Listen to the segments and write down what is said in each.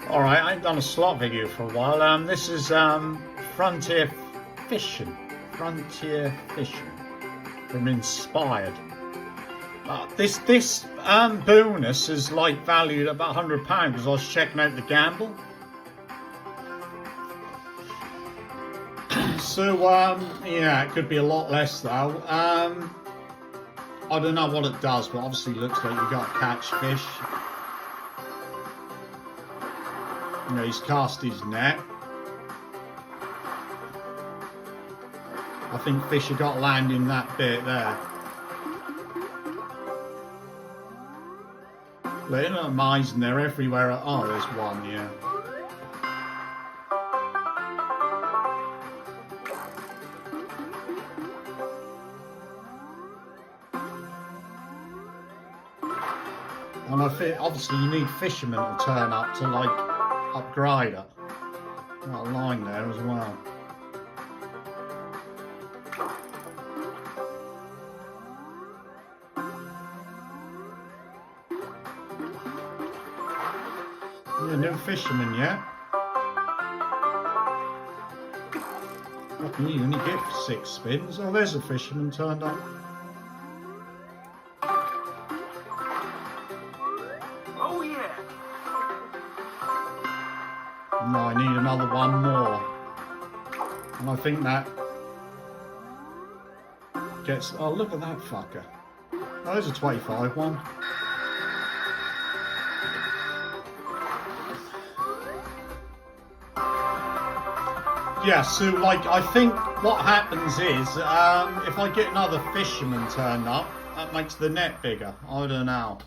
Alright, I ain't done a slot video for a while. This is Frontier Fishing. Frontier Fishing from Inspired. This bonus is like valued at about £100 because I was checking out the gamble. So yeah, it could be a lot less though. I don't know what it does, but obviously it looks like you got to catch fish. You know, he's cast his net. I think fish have got land in that bit there. They're not amazing, they're everywhere. Oh, there's one, yeah. And I think obviously you need fishermen to turn up to like upgrade it. Got a line there as well. Yeah, no fisherman yet. Fucking you only get 6 spins. Oh, there's a fisherman turned up. Oh yeah. No, I need another one more. And I think that gets... Oh, look at that fucker. Oh, there's a 25 one. Yeah, so like I think what happens is if I get another fisherman turned up, that makes the net bigger. I don't know.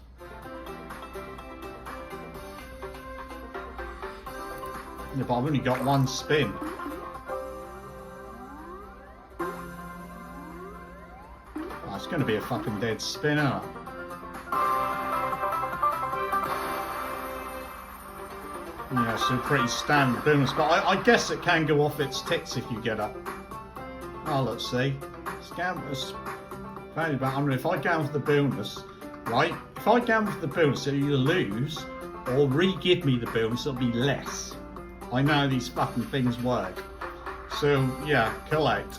Yeah, but I've only got 1 spin. Oh, it's going to be a fucking dead spin, isn't it? Yeah, so pretty standard bonus, but I guess it can go off its tits if you get up. Oh, let's see. Scam was valued about 100. If I gamble for the bonus, right? If I gamble for the bonus, it'll either lose or re-give me the bonus, it'll be less. I know these fucking things work. So, yeah, collect.